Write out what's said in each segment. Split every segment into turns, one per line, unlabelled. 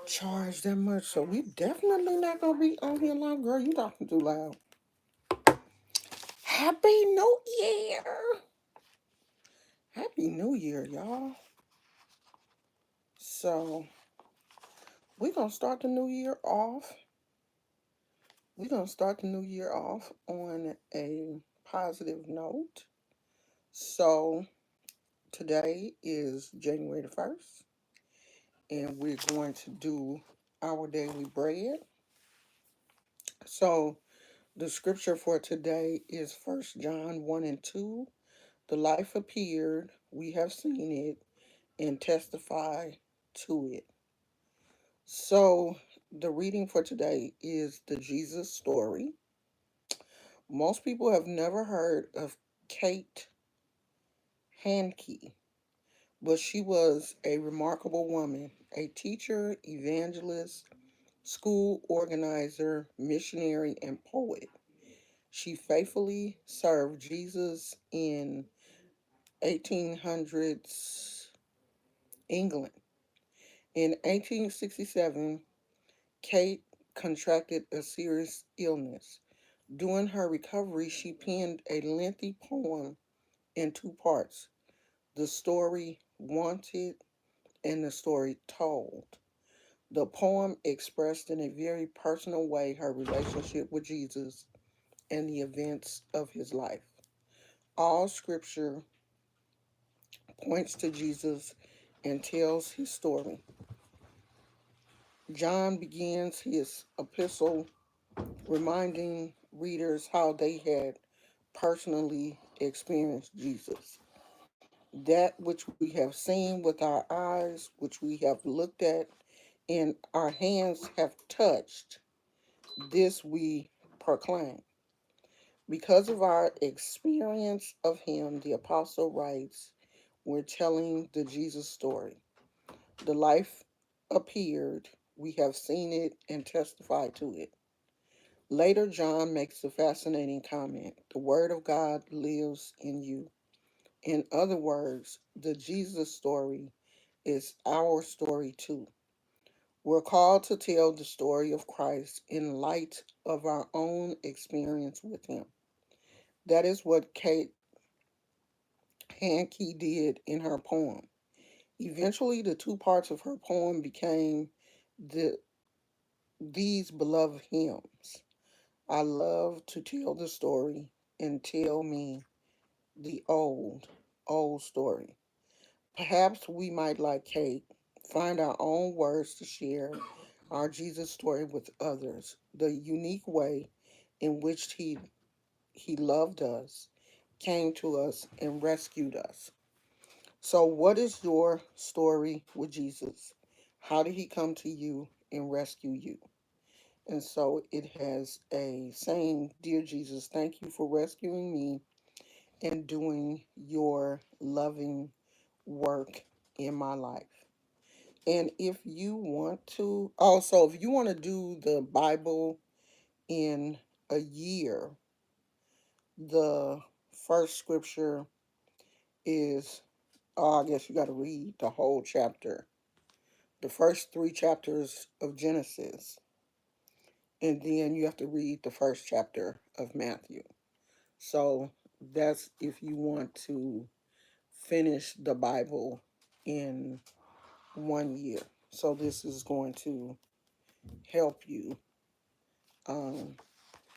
charge that much. So we definitely not gonna be on here long, girl. You talking too loud. Happy New Year! Happy New Year, y'all. So we're gonna start the new year off. We're gonna start the new year off on a positive note. So today is January the 1st, and we're going to do our daily bread. So the scripture for today is First John 1 and 2. The life appeared, we have seen it, and testify to it. So the reading for today is the Jesus story. Most people have never heard of Kate Hankey, but she was a remarkable woman, a teacher, evangelist, school organizer, missionary, and poet. She faithfully served Jesus in 1800s England. In 1867, Kate contracted a serious illness. During her recovery, she penned a lengthy poem in two parts: the story wanted and the story told. The poem expressed in a very personal way her relationship with Jesus and the events of his life. All scripture points to Jesus and tells his story. John begins his epistle reminding readers how they had personally experienced Jesus. That which we have seen with our eyes, which we have looked at, and our hands have touched, this we proclaim. Because of our experience of him, the apostle writes, we're telling the Jesus story. The life appeared, we have seen it and testified to it. Later, John makes a fascinating comment: the Word of God lives in you. In other words, the Jesus story is our story too. We're called to tell the story of Christ in light of our own experience with him. That is what Kate Hankey did in her poem. Eventually, the two parts of her poem became the these beloved hymns. I love to tell the story and tell me the old story. Perhaps we might, like Kate, find our own words to share our Jesus story with others, the unique way in which he loved us, came to us, and rescued us. So, what is your story with Jesus? How did he come to you and rescue you? And so it has a saying: Dear Jesus, thank you for rescuing me and doing your loving work in my life. And if you want to, also, if you want to do the Bible in a year, the first scripture is, oh, I guess you got to read the whole chapter, the first three chapters of Genesis, and then you have to read the first chapter of Matthew. So that's if you want to finish the Bible in 1 year. So this is going to help you um,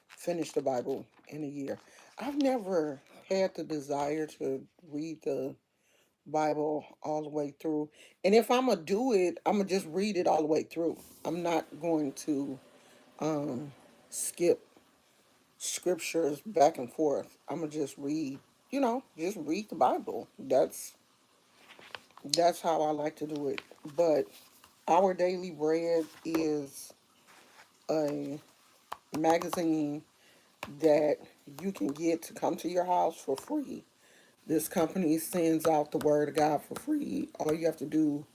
finish the Bible in a year. I've never had the desire to read the Bible all the way through. And if I'm going to do it, I'm going to just read it all the way through. I'm not going to um, skip scriptures back and forth. I'm going to just read, just read the Bible. That's how I like to do it. But Our Daily Bread is a magazine that you can get to come to your house for free. This company sends out the Word of God for free. All you have to do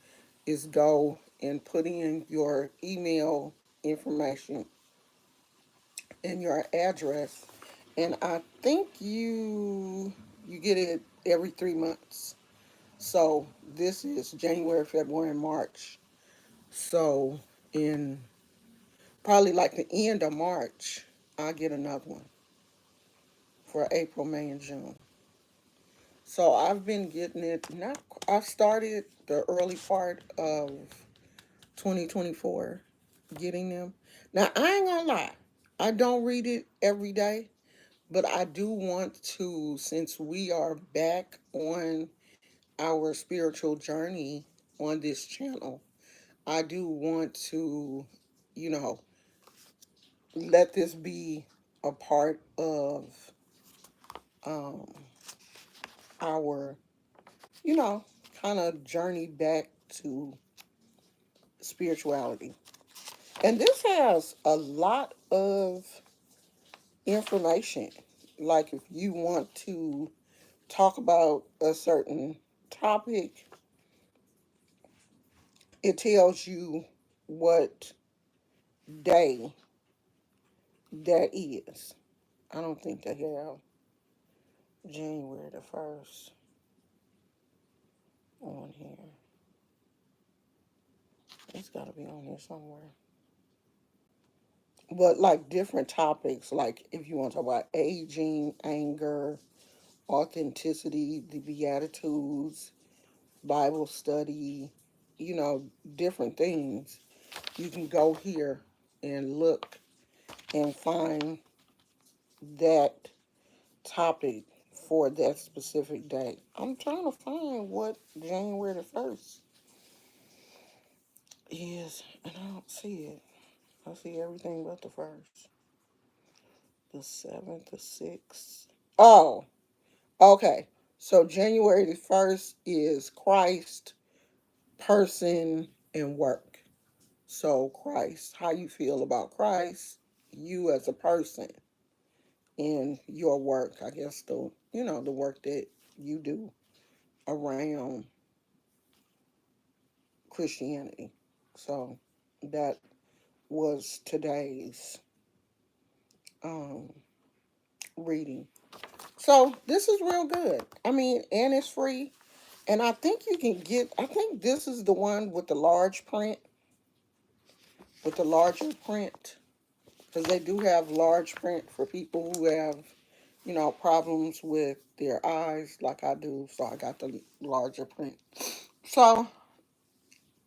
is go and put in your email information and your address, and I think you get it every 3 months. So this is January, February, and March. So In probably like the end of March, I'll get another one for April, May, and June. So I've been getting it. Not I started the early part of 2024 getting them. Now I ain't gonna lie, I don't read it every day, but I do want to, since we are back on our spiritual journey on this channel. I do want to, you know, let this be a part of um, our, you know, kind of journey back to spirituality. And this has a lot of information. Like if you want to talk about a certain topic, it tells you what day that is. I don't think they have January the 1st on here. It's got to be on here somewhere. But like different topics, like if you want to talk about aging, anger, authenticity, the Beatitudes, Bible study, you know, different things, you can go here and look and find that topic for that specific day. I'm trying to find what January the 1st is, and I don't see it. I see everything but the 1st, the 7th, the 6th. Oh, okay. So January the 1st is Christ, person, and work. So Christ, how you feel about Christ, you as a person, and your work, I guess the work that you do around Christianity. So that was today's um, reading. So this is real good. I mean, and it's free. And I think you can get, I think this is the one with the large print, with the larger print. Because they do have large print for people who have, problems with their eyes like I do. So I got the larger print. So,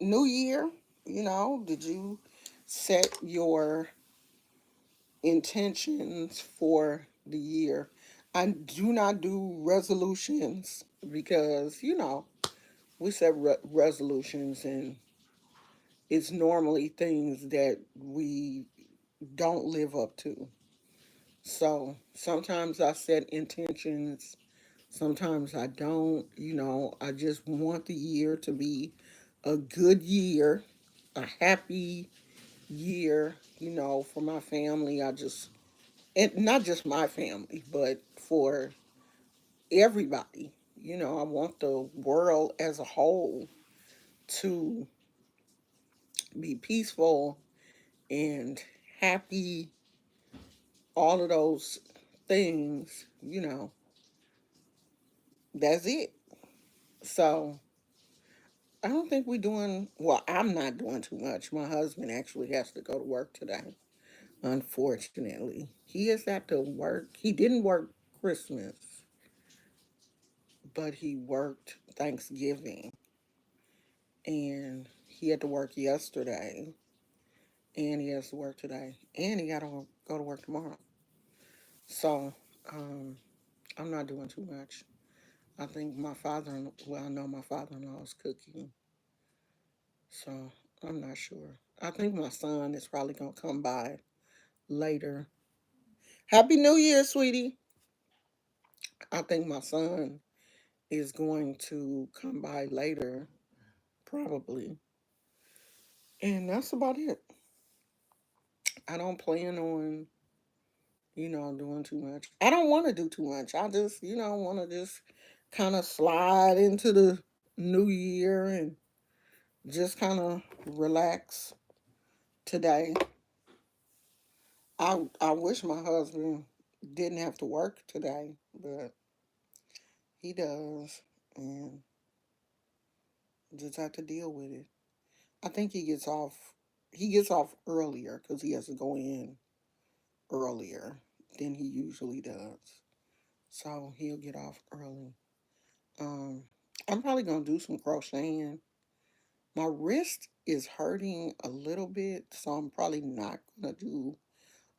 new year, did you set your intentions for the year? I do not do resolutions because, we set resolutions, and it's normally things that we don't live up to. So sometimes I set intentions, sometimes I don't. I just want the year to be a good year, a happy year, for my family. And not just my family, but for everybody. I want the world as a whole to be peaceful and happy, all of those things, that's it. So I don't think we're doing, well, I'm not doing too much. My husband actually has to go to work today, unfortunately. He has had to work. He didn't work Christmas, but he worked Thanksgiving. And he had to work yesterday, and he has to work today, and he got to go to work tomorrow. So um, I'm not doing too much. I think I know my father-in-law is cooking, so I'm not sure. I think my son is probably gonna come by later. Happy New Year, sweetie. I think my son is going to come by later, probably, and that's about it. I don't plan on, doing too much. I don't want to do too much. I just, want to just kind of slide into the new year and just kind of relax today. I wish my husband didn't have to work today, but he does, and just have to deal with it. I think he gets off. he gets off earlier because he has to go in earlier than he usually does. So he'll get off early. Um, I'm probably gonna do some crocheting. My wrist is hurting a little bit, so I'm probably not gonna do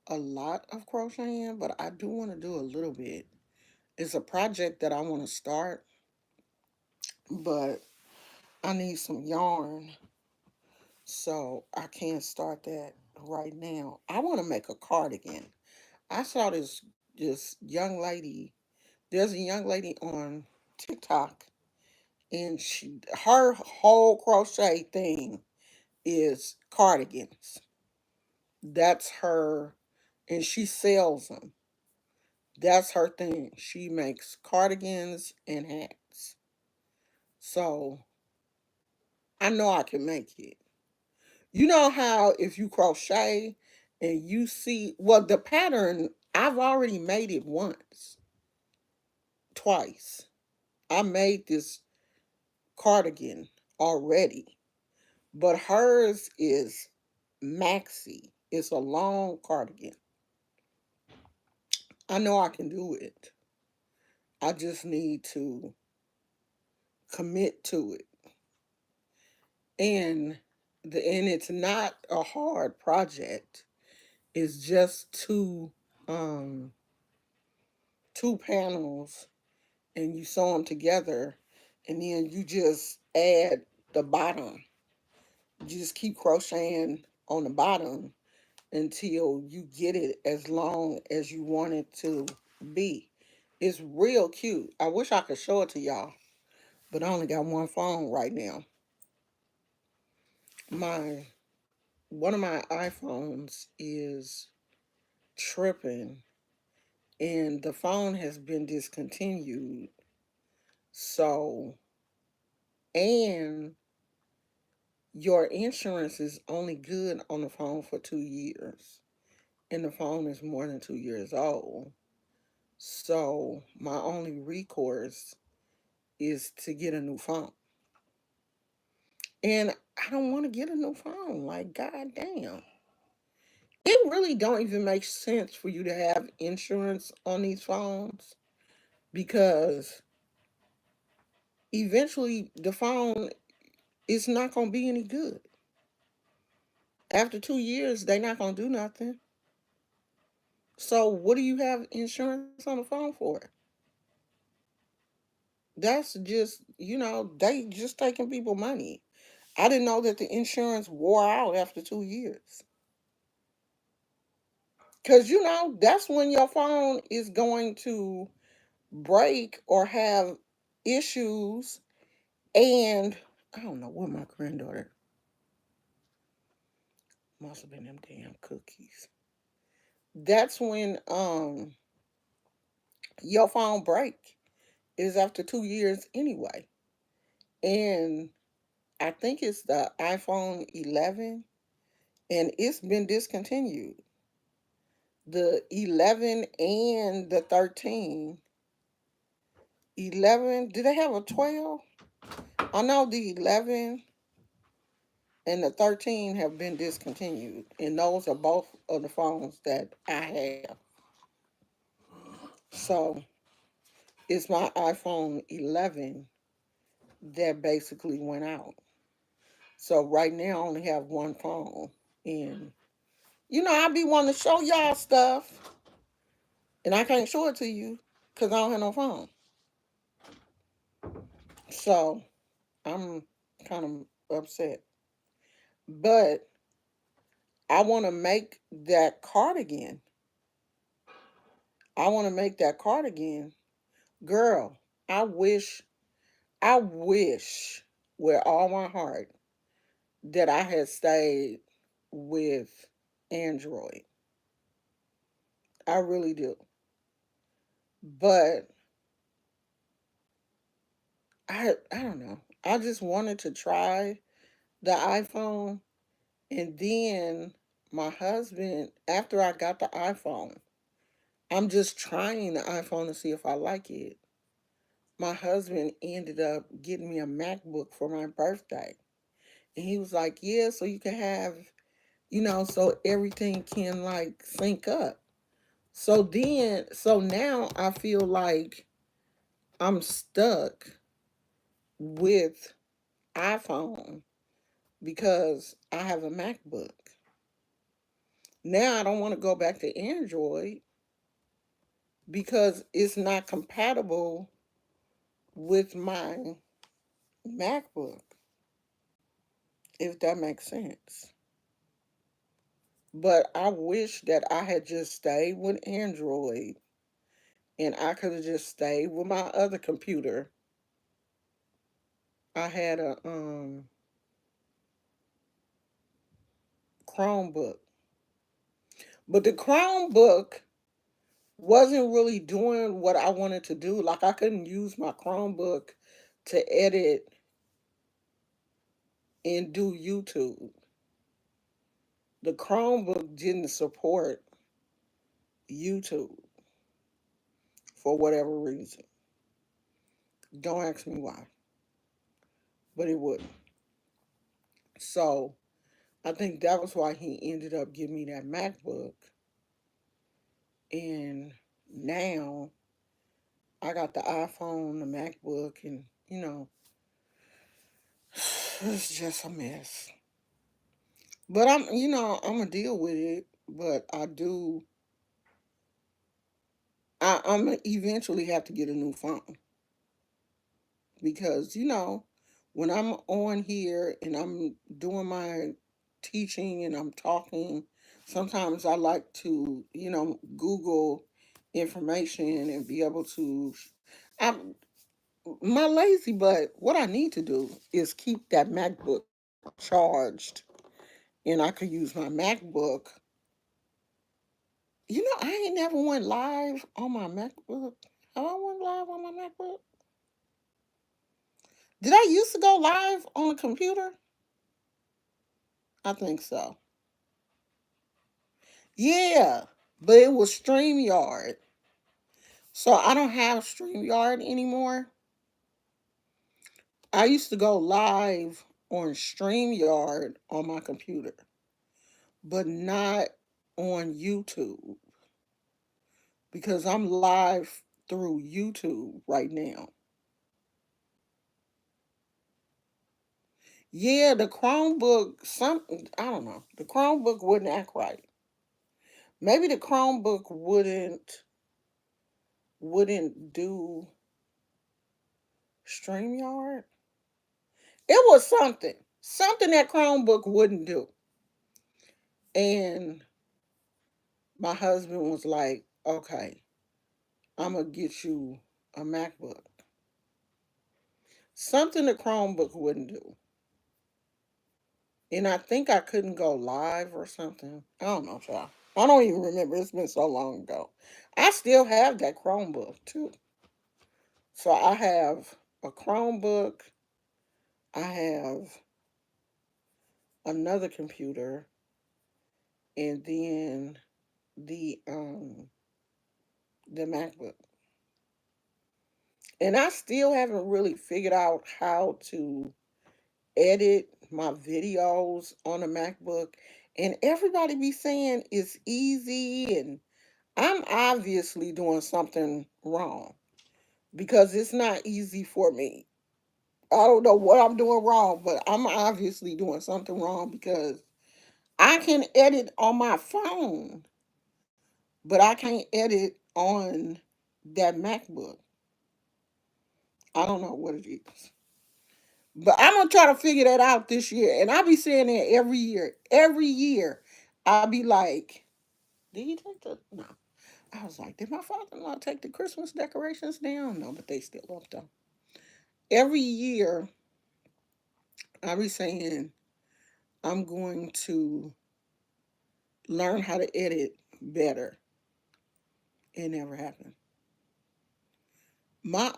a lot of crocheting, but I do want to do a little bit. It's a project that I want to start, but I need some yarn, so I can't start that right now. I want to make a cardigan. I saw this young lady. There's a young lady on TikTok, and her whole crochet thing is cardigans. That's her, and she sells them. That's her thing. She makes cardigans and hats. So I know I can make it. You know how if you crochet and you see, well, the pattern, I've already made it once, twice. I made this cardigan already, but hers is maxi. It's a long cardigan. I know I can do it. I just need to commit to it. And and it's not a hard project. It's just um two panels, and you sew them together, and then you just add the bottom. You just keep crocheting on the bottom until you get it as long as you want it to be. It's real cute. I wish I could show it to y'all, but I only got one phone right now. My One of my iPhones is tripping, and the phone has been discontinued. So, and your insurance is only good on the phone for 2 years, and the phone is more than 2 years old. So, my only recourse is to get a new phone. And I don't want to get a new phone. Like, goddamn. It really don't even make sense for you to have insurance on these phones because eventually the phone is not going to be any good. After 2 years, they're not going to do nothing. So, what do you have insurance on the phone for? That's just, they just taking people money. I didn't know that the insurance wore out after 2 years. Because, that's when your phone is going to break or have issues. And I don't know what my granddaughter must have been them damn cookies. That's when your phone break is after 2 years anyway. And I think it's the iPhone 11 and it's been discontinued. The 11 and the 13. 11, did they have a 12? I know the 11 and the 13 have been discontinued. And those are both of the phones that I have. So it's my iPhone 11 that basically went out. So right now I only have one phone. And I be wanting to show y'all stuff, and I can't show it to you because I don't have no phone. So I'm kind of upset. But I want to make that cardigan. I want to make that cardigan. Girl, I wish with all my heart that I had stayed with Android. I really do. But I don't know. I just wanted to try the iPhone, and then my husband, after I got the iPhone, I'm just trying the iPhone to see if I like it. My husband ended up getting me a MacBook for my birthday. And he was like, "Yeah, so you can have so everything can like sync up. So now I feel like I'm stuck with iPhone because I have a MacBook. Now I don't want to go back to Android because it's not compatible with my MacBook, if that makes sense. But I wish that I had just stayed with Android and I could have just stayed with my other computer. I had a Chromebook. But the Chromebook wasn't really doing what I wanted to do. Like I couldn't use my Chromebook to edit and do YouTube. The Chromebook didn't support YouTube for whatever reason. Don't ask me why, but it wouldn't. So I think that was why he ended up giving me that MacBook. And now I got the iPhone, the MacBook, and it's just a mess. But I'm gonna deal with it. But I'm gonna eventually have to get a new phone because when I'm on here and I'm doing my teaching and I'm talking, sometimes I like to Google information and be able to. I My lazy butt. What I need to do is keep that MacBook charged, and I could use my MacBook. I ain't never went live on my MacBook. Have I went live on my MacBook? Did I used to go live on a computer? I think so. Yeah, but it was StreamYard. So I don't have StreamYard anymore. I used to go live on StreamYard on my computer, but not on YouTube because I'm live through YouTube right now. Yeah, the Chromebook, I don't know. The Chromebook wouldn't act right. Maybe the Chromebook wouldn't do StreamYard. It was something that Chromebook wouldn't do. And my husband was like, "Okay, I'm gonna get you a MacBook." Something the Chromebook wouldn't do. And I think I couldn't go live or something. I don't know, child. I don't even remember. It's been so long ago. I still have that Chromebook too. So I have a Chromebook. I have another computer, and then the um the MacBook. And I still haven't really figured out how to edit my videos on a MacBook. And everybody be saying it's easy, and I'm obviously doing something wrong because it's not easy for me. I don't know what I'm doing wrong, but I'm obviously doing something wrong because I can edit on my phone, but I can't edit on that MacBook. I don't know what it is. But I'm gonna try to figure that out this year. And I'll be saying that every year. Every year I'll be like, did he take the no. I was like, did my father-in-law take the Christmas decorations down? No, but they still up though. Every year I'll be saying I'm going to learn how to edit better. It never happened. My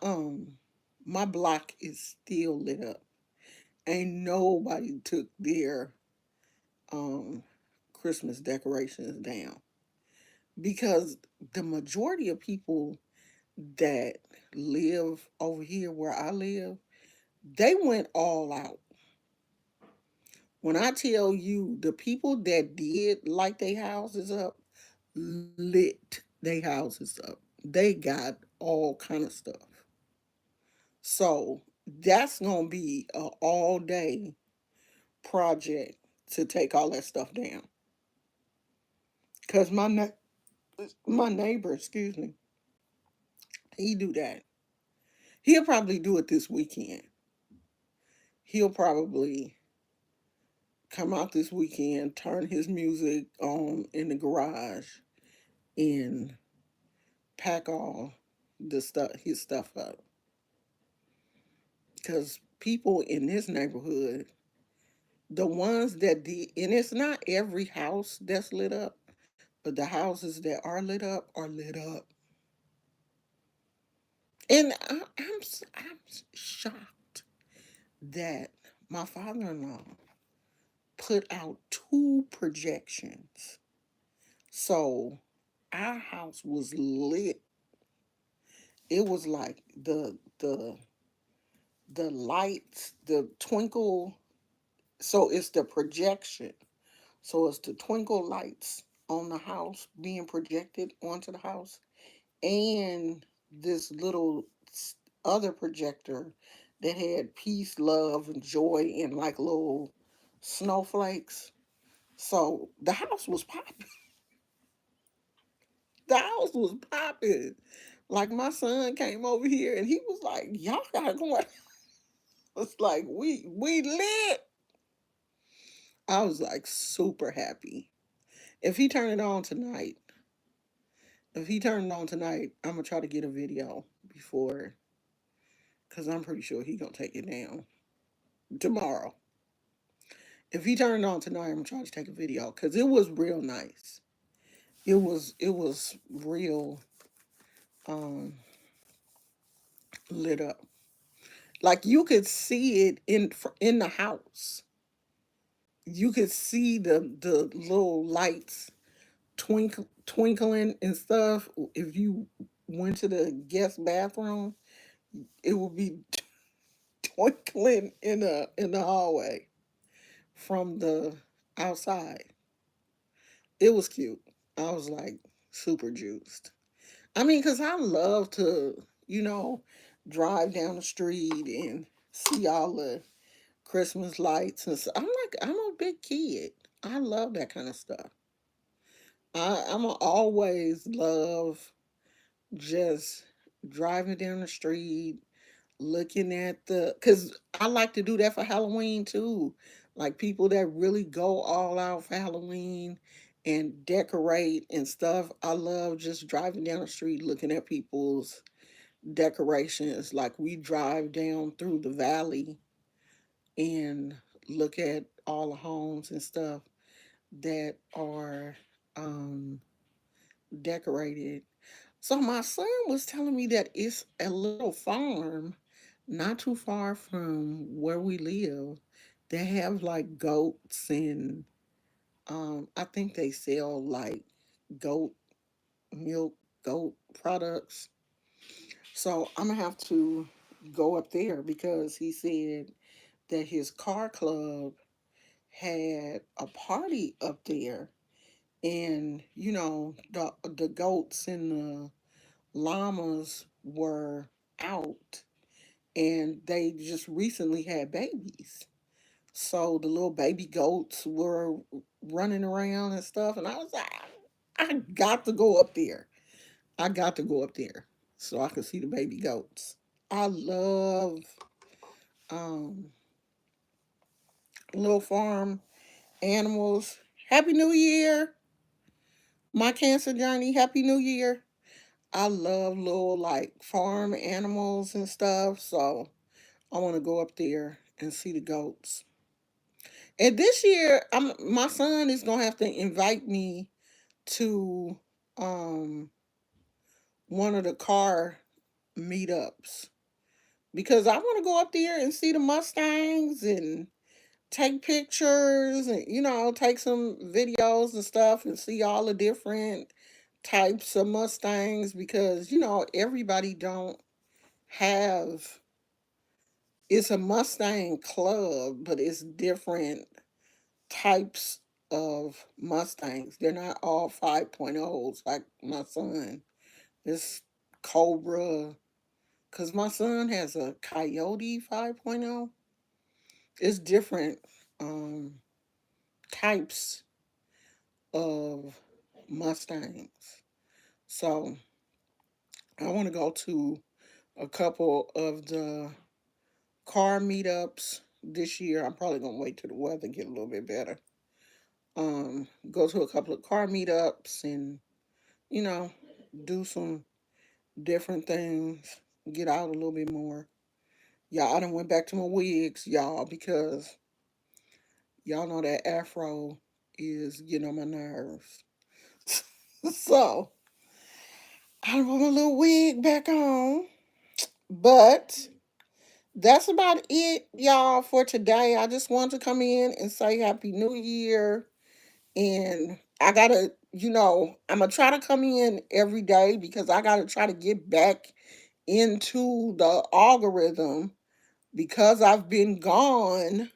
my block is still lit up. Ain't nobody took their um Christmas decorations down because the majority of people that live over here where I live, they went all out. When I tell you the people that did light their houses up, lit their houses up. They got all kind of stuff. So that's gonna be a all day project to take all that stuff down. Cause my neighbor, excuse me, he do that. He'll probably do it this weekend. He'll probably come out this weekend, turn his music on in the garage, and pack all his stuff up. Because people in this neighborhood, the ones that and it's not every house that's lit up, but the houses that are lit up are lit up. And I'm shocked that my father-in-law put out two projections. So our house was lit. It was like the lights, the twinkle. So it's the projection. So it's the twinkle lights on the house being projected onto the house, and this little other projector that had peace, love, and joy, and like little snowflakes. So the house was popping. The house was popping. Like my son came over here and he was like, "Y'all got going." It's like we lit. I was like super happy. If he turned it on tonight, if he turned it on tonight, I'm gonna try to get a video before, cause I'm pretty sure he gonna take it down tomorrow. If he turned it on tonight, I'm gonna try to take a video, cause it was real nice. It was real um lit up. Like you could see it in the house. You could see the little lights twinkling and stuff. If you went to the guest bathroom, it would be twinkling in the hallway from the outside. It was cute. I was like super juiced. I mean, cause I love to, you know, drive down the street and see all the Christmas lights and stuff. I'm a big kid. I love that kind of stuff. I'm a always love just driving down the street, looking at cause I like to do that for Halloween too. Like people that really go all out for Halloween and decorate and stuff. I love just driving down the street looking at people's decorations. Like we drive down through the valley and look at all the homes and stuff that are um decorated. So my son was telling me that it's a little farm not too far from where we live. They have like goats and I think they sell like goat milk, goat products. So I'm gonna have to go up there because he said that his car club had a party up there, and the goats and the llamas were out, and they just recently had babies. So the little baby goats were running around and stuff, and I was like, I got to go up there. I got to go up there so I could see the baby goats. I love um, little farm animals. Happy New Year, my cancer journey. Happy New Year. I love little like farm animals and stuff, so I want to go up there and see the goats. And this year, my son is gonna have to invite me to um one of the car meetups because I want to go up there and see the Mustangs and take pictures and take some videos and stuff and see all the different types of Mustangs because everybody don't have. It's a Mustang club, but it's different types of Mustangs. They're not all 5.0s like my son. It's Cobra, because my son has a Coyote 5.0. It's different um, types of Mustangs. So I want to go to a couple of the car meetups this year. I'm probably gonna wait till the weather get a little bit better. Go to a couple of car meetups and you know do some different things. Get out a little bit more. Y'all, I done went back to my wigs, y'all, because y'all know that afro is getting on my nerves. So I put my little wig back on. But that's about it, y'all, for today. I just wanted to come in and say Happy New Year. And I gotta, I'm gonna try to come in every day because I gotta try to get back into the algorithm because I've been gone,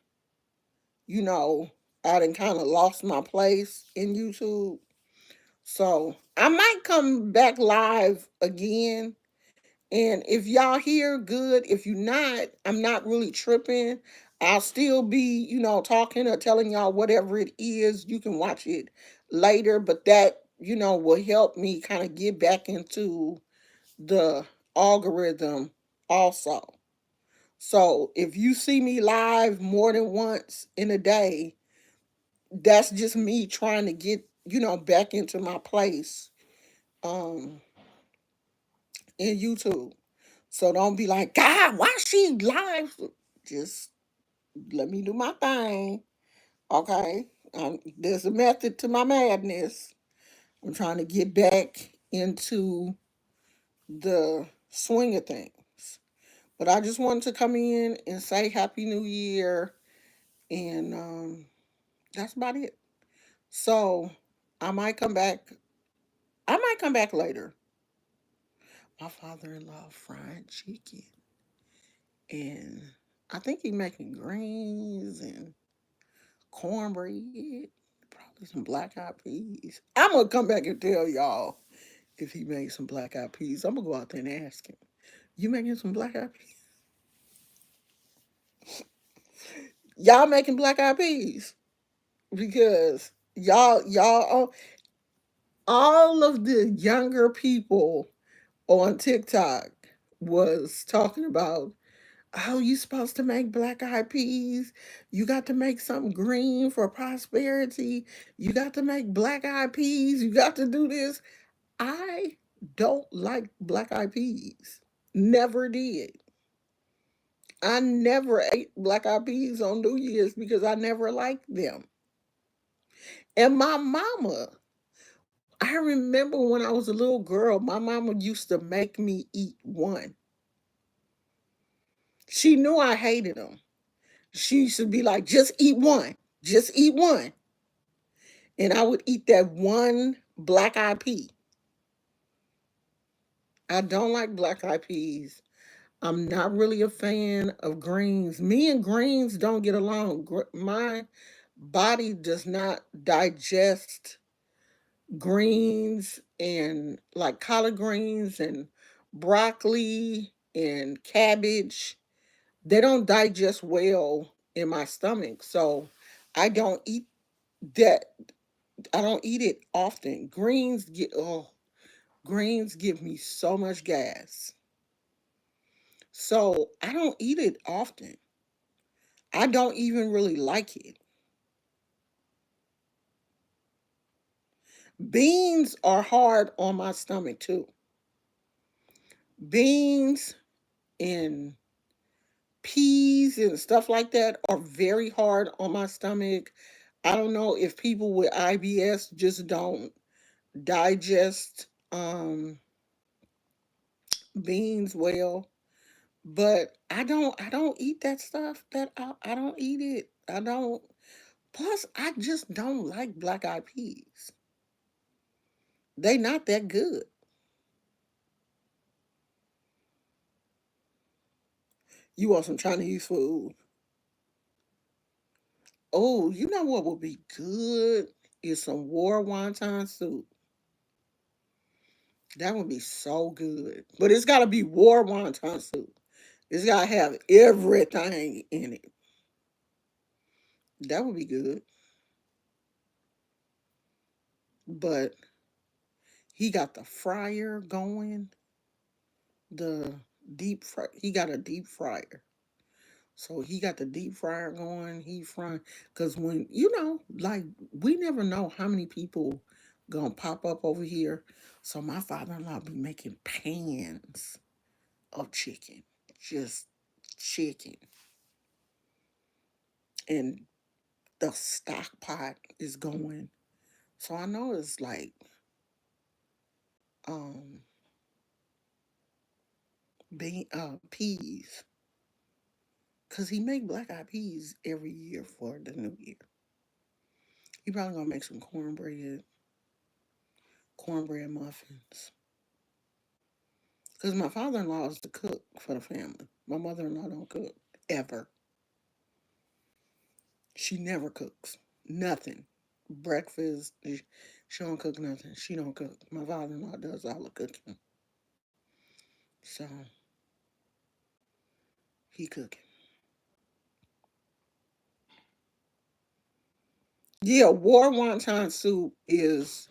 you know, I done kind of lost my place in YouTube. So I might come back live again. And if y'all here, good. If you not, I'm not really tripping. I'll still be, talking or telling y'all whatever it is. You can watch it later, but that, will help me kind of get back into the algorithm also. So if you see me live more than once in a day, that's just me trying to get, back into my place um in YouTube. So don't be like, God, why she live? Just let me do my thing. Okay. There's a method to my madness. I'm trying to get back into the swing of things. But I just wanted to come in and say Happy New Year. And that's about it. So I might come back. I might come back later. My father-in-law fried chicken. And I think he making greens and cornbread, probably some black eyed peas. I'm gonna come back and tell y'all if he made some black eyed peas. I'm gonna go out there and ask him. You making some black eyed peas? Y'all making black eyed peas because all of the younger people on TikTok was talking about, oh, you supposed to make black eyed peas. You got to make something green for prosperity. You got to make black eyed peas. You got to do this. I don't like black eyed peas. Never did. I never ate black eyed peas on New Year's because I never liked them. And my mama, I remember when I was a little girl, my mama used to make me eat one. She knew I hated them. She used to be like, just eat one. Just eat one. And I would eat that one black eyed pea. I don't like black eyed peas. I'm not really a fan of greens. Me and greens don't get along. My body does not digest greens and like collard greens and broccoli and cabbage. They don't digest well in my stomach. So I don't eat that. I don't eat it often. Greens give me so much gas. So I don't eat it often. I don't even really like it. Beans are hard on my stomach too. Beans and peas and stuff like that are very hard on my stomach. I don't know if people with IBS just don't digest beans well, but I don't eat that stuff. I don't eat it. I don't. Plus, I just don't like black eyed peas. They not that good. You want some Chinese food? Oh, you know what would be good is some war wonton soup. That would be so good. But it's got to be war wonton soup. It's got to have everything in it. That would be good. But he got the fryer going. The deep fry. He got a deep fryer. So he got the deep fryer going. He frying because when like we never know how many people gonna pop up over here. So my father-in-law be making pans of chicken, just chicken, and the stock pot is going. So I know it's like um peas, cause he make black eyed peas every year for the new year. He probably gonna make some cornbread muffins. Cause my father-in-law is the cook for the family. My mother-in-law don't cook ever. She never cooks nothing. Breakfast, she don't cook nothing. She don't cook. My father-in-law does all the cooking. So he cooking. Yeah, war wonton soup is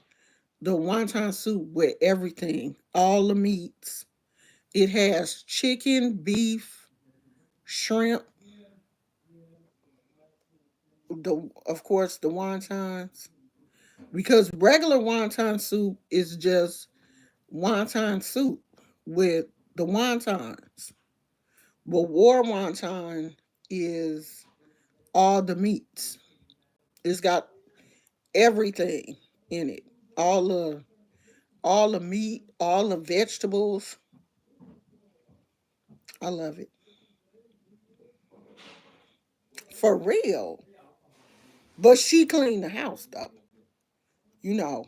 the wonton soup with everything, all the meats. It has chicken, beef, shrimp, the of course the wontons. Because regular wonton soup is just wonton soup with the wontons. But war wonton is all the meats. It's got everything in it. All the all the meat, all the vegetables. I love it. For real. But she cleaned the house though, you know.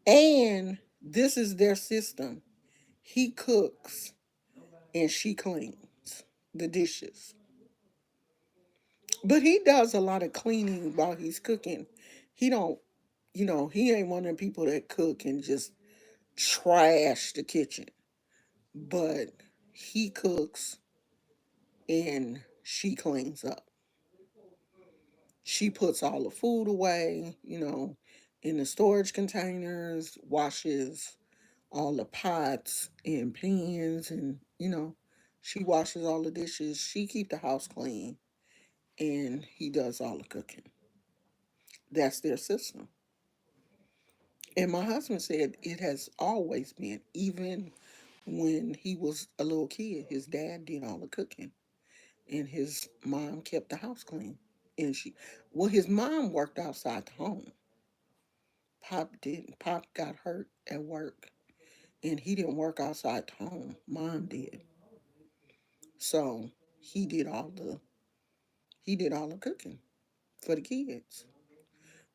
And this is their system. He cooks and she cleans the dishes. But he does a lot of cleaning while he's cooking. He don't, he ain't one of the people that cook and just trash the kitchen. But he cooks and she cleans up. She puts all the food away, in the storage containers, washes all the pots and pans, and she washes all the dishes. She keep the house clean, and he does all the cooking. That's their system. And my husband said it has always been, even when he was a little kid, his dad did all the cooking and his mom kept the house clean. And his mom worked outside the home. Pop didn't. Pop got hurt at work and he didn't work outside the home. Mom did. So he did all the he did all the cooking for the kids,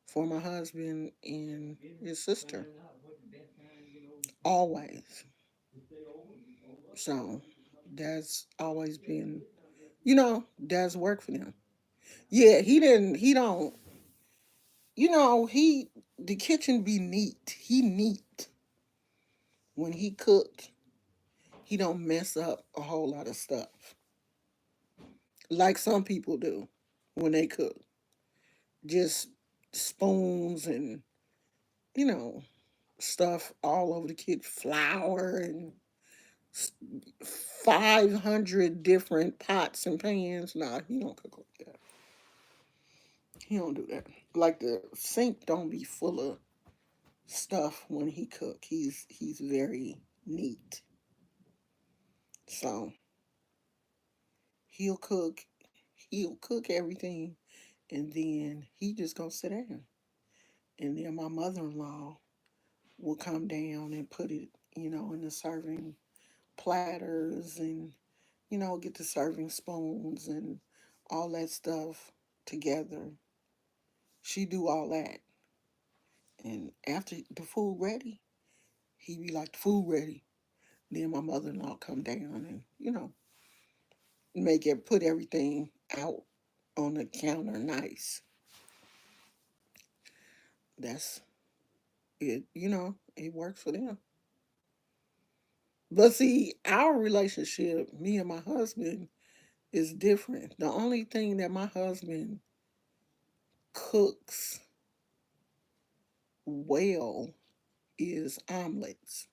for my husband and his sister. Always. So that's always been, that's work for them. Yeah, he don't, he, the kitchen be neat. He neat. When he cook, he don't mess up a whole lot of stuff. Like some people do when they cook. Just spoons and, you know, stuff all over the kitchen, flour and 500 different pots and pans. Nah, he don't cook like that. He don't do that. Like the sink don't be full of stuff when he cook. He's very neat. So he'll cook he'll cook everything and then he just gonna sit down. And then my mother-in-law will come down and put it, in the serving platters and, get the serving spoons and all that stuff together. She do all that. And after the food ready, he be like, the food ready. Then my mother-in-law come down and, put everything out on the counter nice. That's it, it works for them. But see, our relationship, me and my husband, is different. The only thing that my husband cooks well is omelets.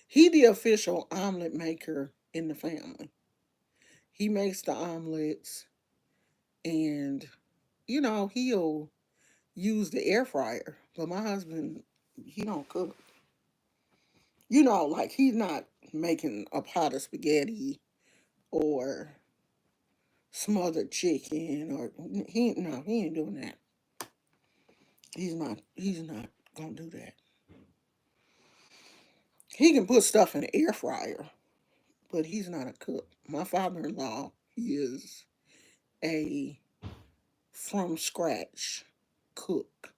He the official omelet maker in the family. He makes the omelets, and he'll use the air fryer. But my husband, he don't cook. Like he's not making a pot of spaghetti or smothered chicken, or he ain't doing that. He's not gonna do that. He can put stuff in the air fryer, but he's not a cook. My father-in-law, he is a from scratch cook.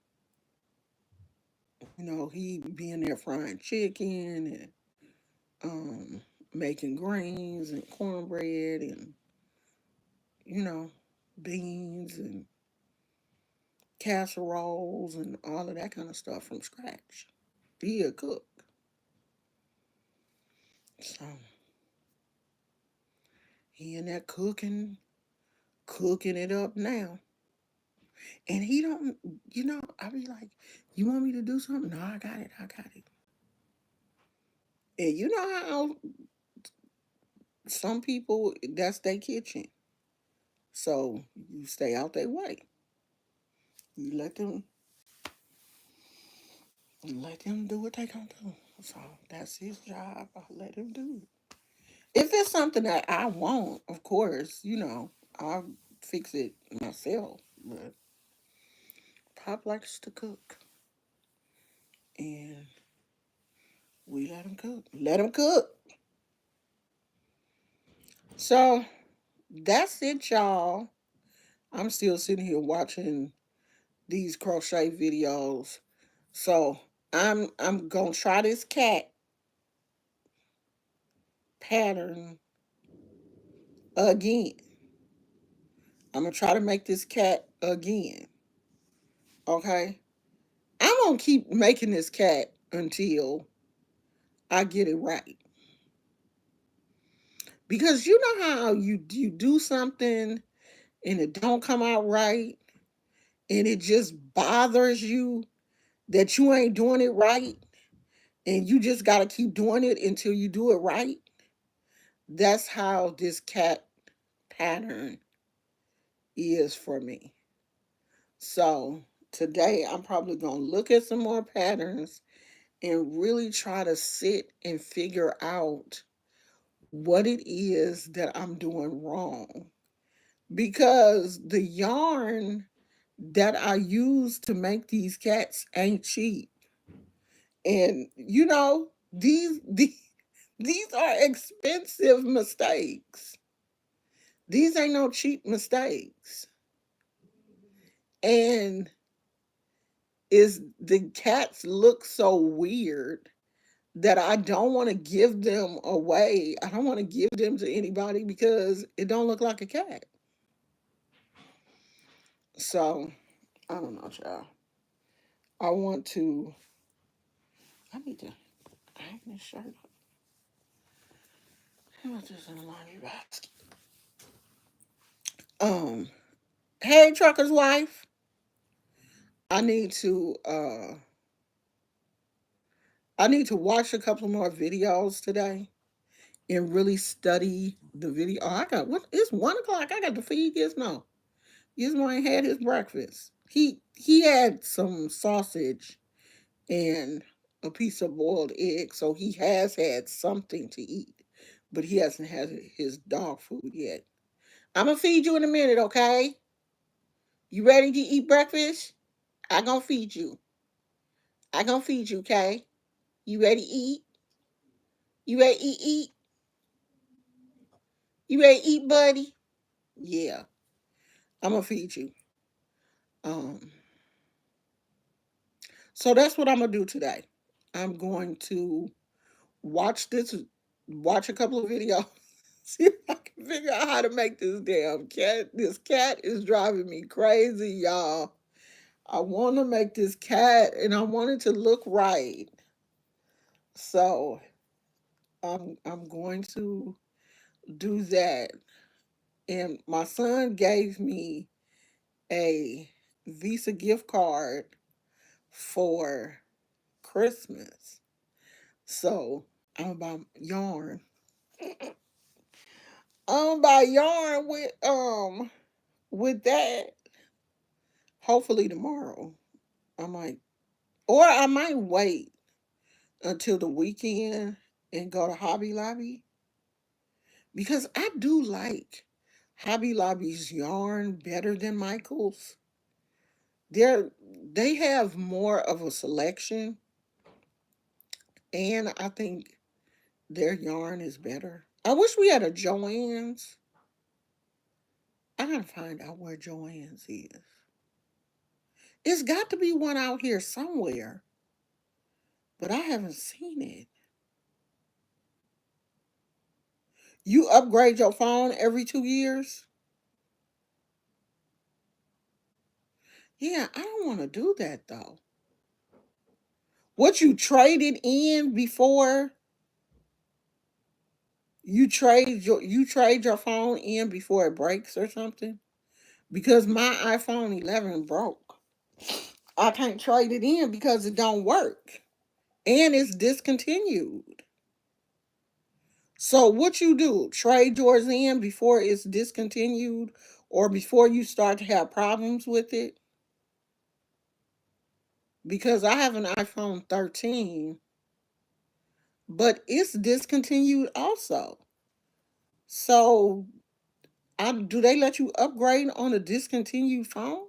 He be in there frying chicken and making greens and cornbread and you know beans and casseroles and all of that kind of stuff from scratch. He a cook, so he in there cooking it up now. And he don't, I be like, you want me to do something? No, I got it. And you know how some people, that's their kitchen. So you stay out their way. You let them do what they gonna do. So that's his job. I let him do it. If it's something that I want, of course, I'll fix it myself. But Pop likes to cook, and we let him cook. Let him cook. So that's it, y'all. I'm still sitting here watching these crochet videos. So I'm gonna try this cat pattern again. I'm gonna try to make this cat again. Okay? I'm gonna keep making this cat until I get it right. Because you know how you do something and it don't come out right, and it just bothers you that you ain't doing it right, and you just got to keep doing it until you do it right. That's how this cat pattern is for me. So today I'm probably going to look at some more patterns and really try to sit and figure out what it is that I'm doing wrong. Because the yarn that I use to make these cats ain't cheap. And these are expensive mistakes. These ain't no cheap mistakes. And is the cats look so weird that I don't want to give them away. I don't want to give them to anybody because it don't look like a cat. So I don't know, child. I want to. I need to hang this shirt up. How about this in the laundry basket? Um. Hey, trucker's wife. I need to. I need to watch a couple more videos today and really study the video. Oh, I got what? It's 1 o'clock. I got to feed this. No, Gizmo ain't had his breakfast. He had some sausage and a piece of boiled egg, so he has had something to eat, but he hasn't had his dog food yet. I'm gonna feed you in a minute, okay? You ready to eat breakfast? I gonna feed you. I gonna feed you, okay? You ready to eat? You ready to eat? You ready to eat, buddy? Yeah, I'm gonna feed you. Um, so that's what I'm gonna do today. I'm going to watch this, watch a couple of videos, See if I can figure out how to make this damn cat. This cat is driving me crazy, y'all. I want to make this cat and I want it to look right. So I'm going to do that. And my son gave me a Visa gift card for Christmas. So I'm about yarn. I'm about yarn with that. Hopefully tomorrow. I might or I might wait until the weekend and go to Hobby Lobby because I do like Hobby Lobby's yarn better than Michael's. They have more of a selection, and I think their yarn is better. I wish we had a Joann's. I gotta find out where Joann's is. It's got to be one out here somewhere, but I haven't seen it. You upgrade your phone every 2 years? Yeah, I don't want to do that though. What you traded in before you trade your phone in before it breaks or something? Because my iPhone 11 broke. I can't trade it in because it don't work and it's discontinued. So what you do? Trade yours in before it's discontinued or before you start to have problems with it? Because I have an iPhone 13, but it's discontinued also. So do they let you upgrade on a discontinued phone?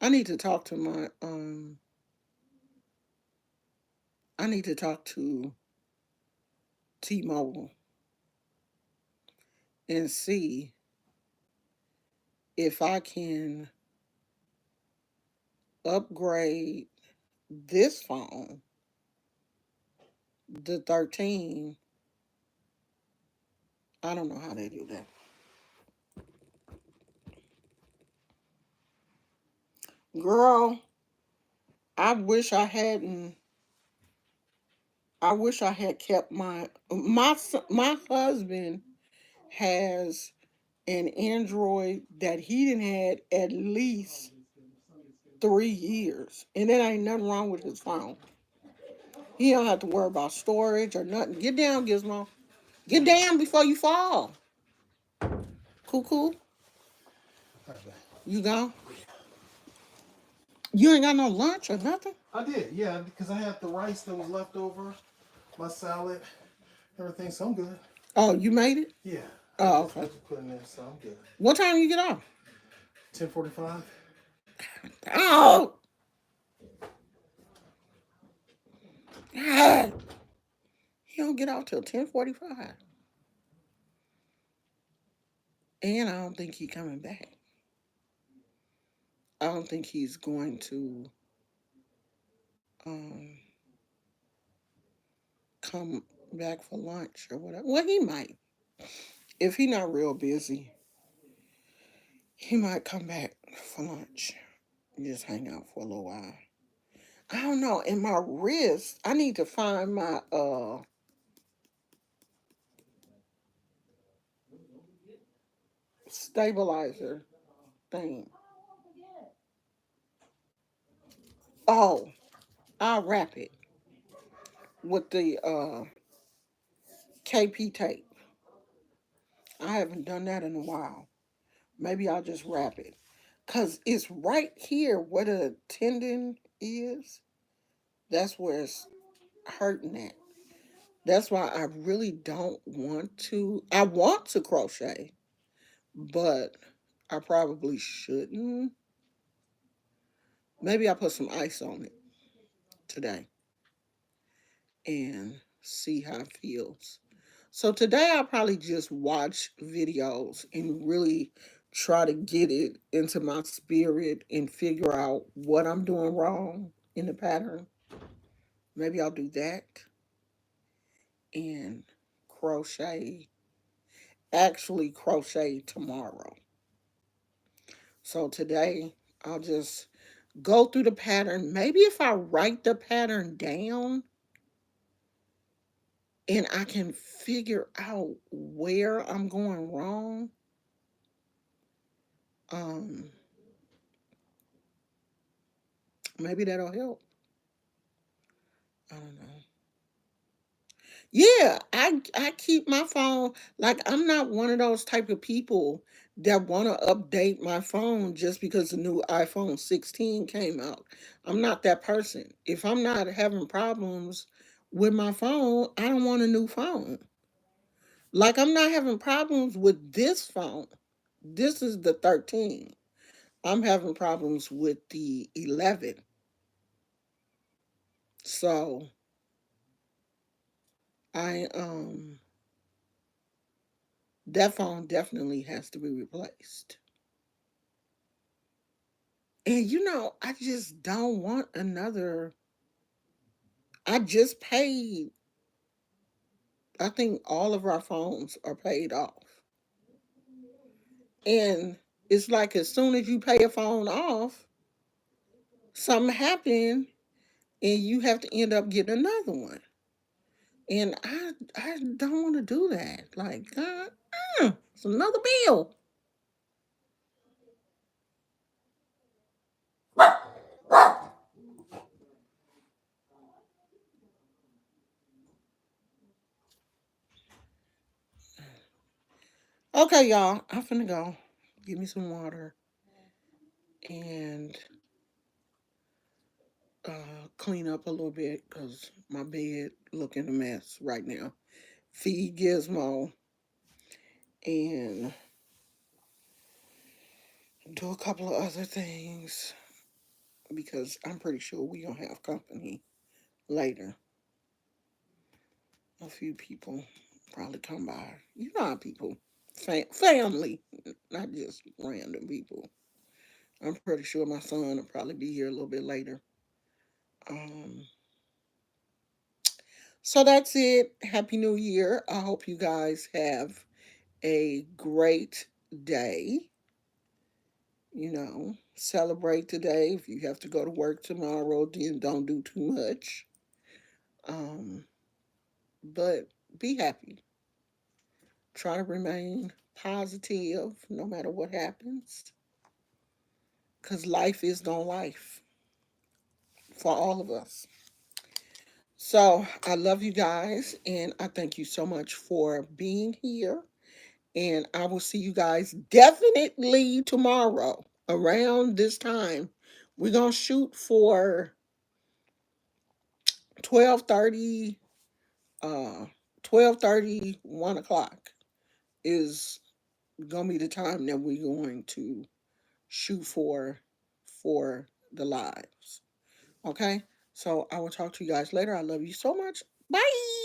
I need to talk to my I need to talk to T-Mobile and see if I can upgrade this phone, the 13. I don't know how they do that. Girl, I wish I hadn't I wish I had kept my husband has an Android that he didn't had at least 3 years, and there ain't nothing wrong with his phone. He don't have to worry about storage or nothing. Get down, Gizmo. Get down before you fall. Cuckoo, you gone? You ain't got no lunch or nothing?
I did, yeah, because I had the rice that was left over, my salad, everything, so I'm good.
Oh, you made it?
Yeah,
Oh,
I
okay.
just put it in, so I'm good.
What time you get off?
10:45.
Oh, God. He don't get off till 10:45, and I don't think he coming back. I don't think he's going to um come back for lunch or whatever. Well, he might. If he not real busy, he might come back for lunch and just hang out for a little while. I don't know. In my wrist, I need to find my stabilizer thing. Oh, I'll wrap it with the KP tape. I haven't done that in a while. Maybe I'll just wrap it. Cause it's right here where the tendon is. That's where it's hurting at. That's why I really don't want to. I want to crochet, but I probably shouldn't. Maybe I'll put some ice on it today and see how it feels. So today I'll probably just watch videos and really try to get it into my spirit and figure out what I'm doing wrong in the pattern. Maybe I'll do that. and crochet, actually crochet tomorrow. So today I'll just go through the pattern. Maybe if I write the pattern down and I can figure out where I'm going wrong, um, maybe that'll help. I don't know. Yeah, I keep my phone, like I'm not one of those type of people that want to update my phone just because the new iPhone 16 came out. I'm not that person. If I'm not having problems with my phone, I don't want a new phone. Like I'm not having problems with this phone. This is the 13. I'm having problems with the 11. So, I that phone definitely has to be replaced. And I just don't want another. I just paid, I think all of our phones are paid off. And it's like as soon as you pay a phone off, something happened and you have to end up getting another one. And I don't want to do that. Like, it's another bill. Okay, y'all, I'm finna go. Give me some water and clean up a little bit because my bed looking a mess right now. Feed Gizmo and do a couple of other things because I'm pretty sure we gonna have company later. A few people probably come by. You know how people, family, not just random people. I'm pretty sure my son will probably be here a little bit later. Um, so that's it. Happy New Year. I hope you guys have a great day. Celebrate today. If you have to go to work tomorrow, then don't do too much. Um, but be happy. Try to remain positive no matter what happens. Because life is no life for all of us. So I love you guys and I thank you so much for being here. And I will see you guys definitely tomorrow around this time. We're gonna shoot for 12:30, 12:30, 1 o'clock is gonna be the time that we're going to shoot for the lives. Okay? So I will talk to you guys later. I love you so much. Bye.